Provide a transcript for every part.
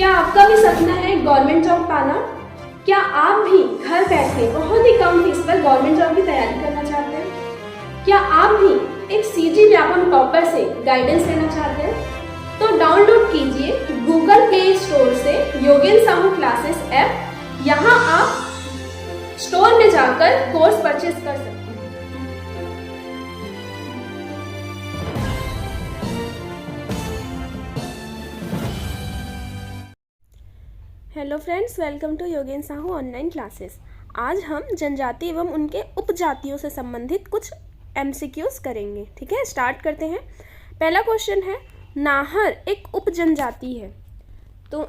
क्या आपका भी सपना है गवर्नमेंट जॉब पाना? क्या आप भी घर बैठे बहुत ही कम फीस पर गवर्नमेंट जॉब की तैयारी करना चाहते हैं? क्या आप भी एक सीजी व्यापम टॉपर से गाइडेंस लेना चाहते हैं? तो डाउनलोड कीजिए गूगल प्ले स्टोर से योगेन साहू क्लासेस ऐप। यहाँ आप स्टोर में जाकर कोर्स परचेज कर सकते हैं। Hello friends, welcome to Yogen Sahu online classes. आज हम जनजाति एवं उनके उपजातियों से संबंधित कुछ एमसीक्यूज करेंगे। ठीक है, स्टार्ट करते हैं। पहला क्वेश्चन है, नाहर एक उप जनजाति है। तो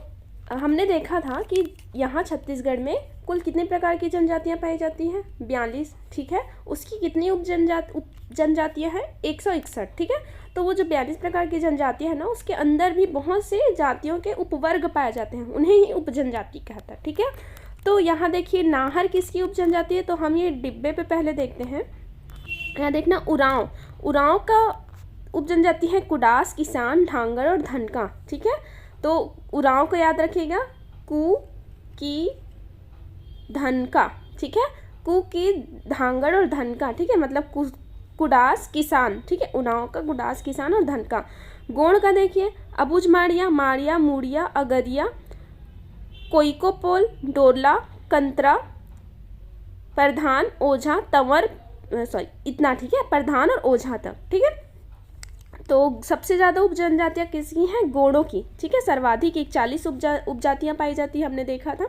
हमने देखा था कि यहाँ छत्तीसगढ़ में कुल कितने प्रकार की जनजातियाँ पाई जाती हैं? 42। ठीक है, उसकी कितनी उप जनजातियाँ हैं? 161। ठीक है, तो वो जो 42 प्रकार की जनजातियाँ हैं ना, उसके अंदर भी बहुत से जातियों के उपवर्ग पाए जाते हैं, उन्हें ही उप जनजाति कहता है। ठीक है, तो यहाँ देखिए नाहर किसकी उप जनजाति है, तो हम ये डिब्बे पे पहले देखते हैं। यहाँ देखना, उरांव। उरांव का उप जनजाति है कुडास, किसान, ढांगर और धनका। ठीक है, तो उरांव को याद रखिएगा, कु की धनका। ठीक है, कु की धांगड़ और धनका। ठीक है, मतलब कुडास किसान। ठीक है, उरांव का कुडास किसान और धनका। गोंड का देखिए, अबुझ माड़िया, माड़िया, मुड़िया, अगरिया, कोइकोपोल, डोरला, कंतरा, प्रधान, ओझा, तंवर, इतना। ठीक है, प्रधान और ओझा तक। ठीक है, तो सबसे ज़्यादा उप जनजातियाँ किसकी हैं? गोंडों की। ठीक है, सर्वाधिक 41 उपजातियाँ पाई जाती है, हमने देखा था।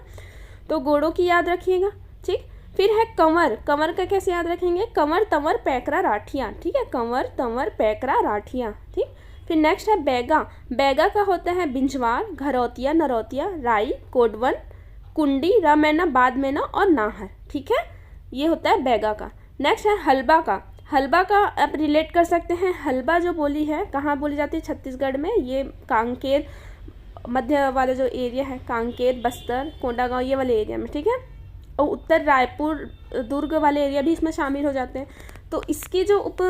तो गोंडों की याद रखिएगा। ठीक, फिर है कंवर। कंवर का कैसे याद रखेंगे? कंवर, तंवर, पैकरा, राठिया। ठीक है, कंवर, तंवर, पैकरा, राठिया। ठीक, फिर नेक्स्ट है बैगा। बैगा का होता है बिंजवार, घरौतिया, नरौतिया, राई, कोडवन, कुंडी, रमैना, बादमैना और नाहर। ठीक है, ये होता है बैगा का। नेक्स्ट है हलबा का। हलबा का आप रिलेट कर सकते हैं, हलबा जो बोली है कहाँ बोली जाती है? छत्तीसगढ़ में। ये कांकेर मध्य वाला जो एरिया है, कांकेर, बस्तर, कोंडागांव, ये वाले एरिया में। ठीक है, और उत्तर रायपुर, दुर्ग वाले एरिया भी इसमें शामिल हो जाते हैं। तो इसकी जो उप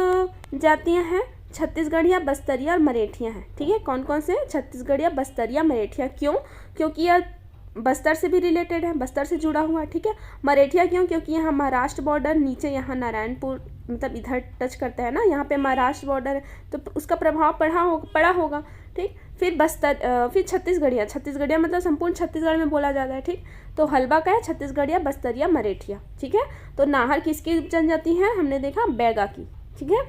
जातियाँ हैं छत्तीसगढ़िया, बस्तरिया और मरेठिया हैं। ठीक है, कौन कौन से? छत्तीसगढ़िया, बस्तरिया, मरेठिया। क्यों? क्योंकि यह बस्तर से भी रिलेटेड है, बस्तर से जुड़ा हुआ है। ठीक है, मरेठिया क्यों? क्योंकि यहाँ महाराष्ट्र बॉर्डर, नीचे यहाँ नारायणपुर, मतलब इधर टच करता है ना, यहाँ पे महाराष्ट्र बॉर्डर है, तो उसका प्रभाव पड़ा होगा। ठीक, फिर छत्तीसगढ़िया। छत्तीसगढ़िया मतलब संपूर्ण छत्तीसगढ़ में बोला जाता है। ठीक, तो हलबा का है छत्तीसगढ़िया, बस्तरिया, मरेठिया। ठीक है, तो नाहर किसकी उप जनजाति है? हमने देखा बैगा की। ठीक है,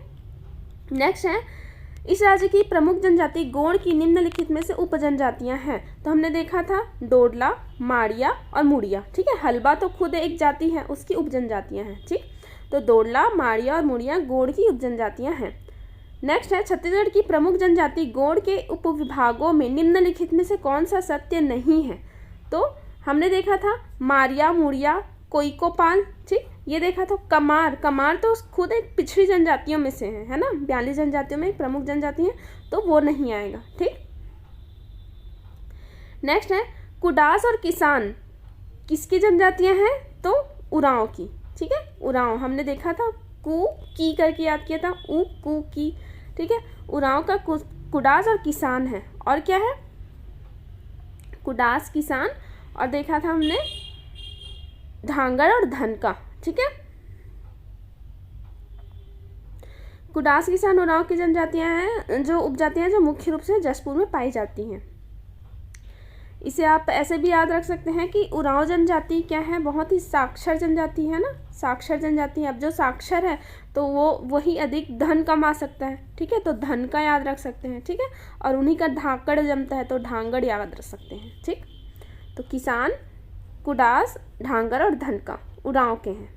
नेक्स्ट है, इस राज्य की प्रमुख जनजाति गोंड की निम्नलिखित में से उप जनजातियाँ हैं। तो हमने देखा था डोडला, माड़िया और मुड़िया। ठीक है, हलबा तो खुद एक जाति है, उसकी उप जनजातियाँ हैं। ठीक, तो डोडला, माड़िया और मुड़िया गोंड की उप जनजातियाँ हैं। नेक्स्ट है, छत्तीसगढ़ की प्रमुख जनजाति गोंड के उपविभागों में निम्नलिखित में से कौन सा सत्य नहीं है? तो हमने देखा था मारिया, मुड़िया, कोइकोपाल। ठीक, ये देखा था कमार। कमार तो खुद एक पिछड़ी जनजातियों में से है ना, 42 जनजातियों में एक प्रमुख जनजाति है, तो वो नहीं आएगा। ठीक, नेक्स्ट है, कुडास और किसान किसकी जनजातियां हैं? तो उरांव की। ठीक है, उरांव हमने देखा था, कु की करके याद किया था, उ कु की। ठीक है, उरांव का कुडास और किसान है। और क्या है? कुडास, किसान, और देखा था हमने ढांगर और धनका। ठीक है, कुडास, किसान, उरांव की जनजातियां हैं, जो उपजातियां जो मुख्य रूप से जशपुर में पाई जाती हैं। इसे आप ऐसे भी याद रख सकते हैं कि उरांव जनजाति क्या है? बहुत ही साक्षर जनजाति है ना, साक्षर जनजाति है। अब जो साक्षर है तो वो वही अधिक धन कमा सकता है। ठीक है, तो धन का याद रख सकते हैं। ठीक है, और उन्हीं का धाकड़ जमता है, तो ढांगड़ याद रख सकते हैं। ठीक, तो किसान, कुडास, ढांगर और धनका उरांव के हैं।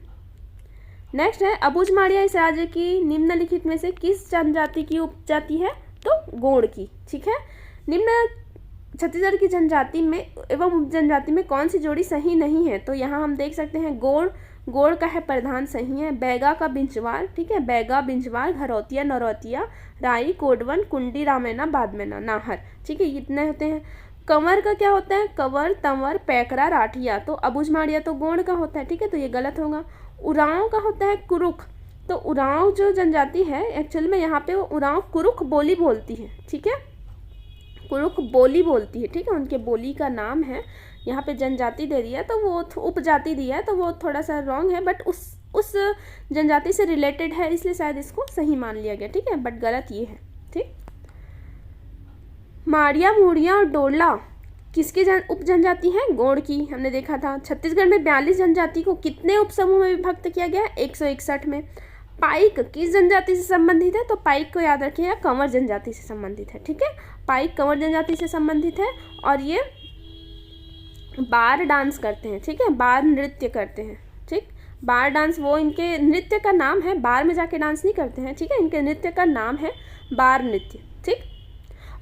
नेक्स्ट है, अबुझ माड़िया इस राज्य की निम्नलिखित में से किस जनजाति की उपजाति है? तो गोंड की। ठीक है, निम्न छत्तीसगढ़ की जनजाति में एवं उप जनजाति में कौन सी जोड़ी सही नहीं है? तो यहाँ हम देख सकते हैं गोंड का है प्रधान, सही है। बैगा का बिंजवार। ठीक है, बैगा, बिंजवार, घरौतिया, नरौतिया, राई, कोडवन, कुंडी, रामैना, बादमैना, नाहर। ठीक है, इतने होते हैं। कंवर का क्या होता है? कंवर, तंवर, पैकरा, राठिया। तो अबुझ माड़िया तो गोंड का होता है। ठीक है, तो ये गलत होगा। उरांव का होता है कुरुख। तो उरांव जो जनजाति है एक्चुअल में यहाँ पे वो उरांव कुरुख बोली बोलती है। ठीक है, कुरुक बोली बोलती है, ठीक है, उनके बोली का नाम है। यहाँ पे जनजाति दे दिया तो वो उपजाति दिया है तो वो थोड़ा सा रॉन्ग है, बट उस जनजाति से रिलेटेड है इसलिए शायद इसको सही मान लिया गया, ठीक है, बट गलत ये है, ठीक। माड़िया, मुड़िया और डोला किसकी उप जनजाति है? गोंड की। हमने देखा था छत्तीसगढ़ में 42 जनजाति को कितने उपसमूह में विभक्त किया गया है? 161 में। पाइक किस जनजाति से संबंधित है? तो पाइक को याद रखिएगा कंवर जनजाति से संबंधित है, ठीक है, पाइक कंवर जनजाति से संबंधित है और ये बार डांस करते हैं, ठीक है, बार नृत्य करते हैं, ठीक। बार डांस वो इनके नृत्य का नाम है, बार में जाके डांस नहीं करते हैं, ठीक है, इनके नृत्य का नाम है बार नृत्य, ठीक।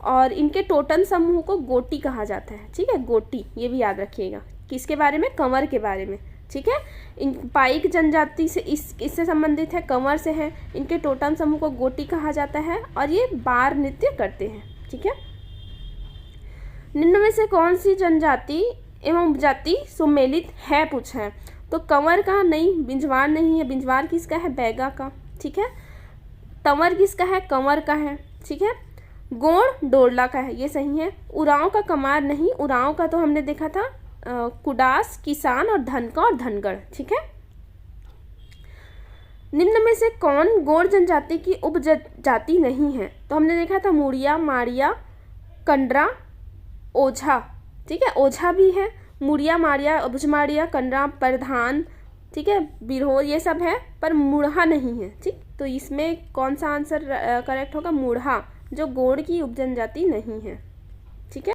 और इनके टोटन समूह को गोटी कहा जाता है, ठीक है, गोटी, ये भी याद रखिएगा। किसके बारे में? कंवर के बारे में, ठीक है। इन पाइक जनजाति से इससे संबंधित है, कंवर से है। इनके टोटन समूह को गोटी कहा जाता है और ये बार नृत्य करते हैं, ठीक है। निम्न में से कौन सी जनजाति एवं उपजाति सुमेलित है पूछा है? तो कंवर का नहीं, बिंजवार नहीं है, बिंजवार किसका है? बैगा का, ठीक है। तंवर किसका है? कंवर का है, ठीक है। गोंड डोरला का है, ये सही है। उरांव का कमार नहीं, उरांव का तो हमने देखा था कुडास, किसान और धनका और धनगढ़, ठीक है। निम्न में से कौन गोंड जनजाति की उपजाति नहीं है? तो हमने देखा था मुड़िया, माड़िया, कंडरा, ओझा, ठीक है, ओझा भी है। मुड़िया, माड़िया, बुझमाड़िया, कंडरा, प्रधान, ठीक है, बिरहोर, ये सब है, पर मुड़हा नहीं है, ठीक। तो इसमें कौन सा आंसर करेक्ट होगा? मुड़हा, जो गोंड की उपजनजाति नहीं है।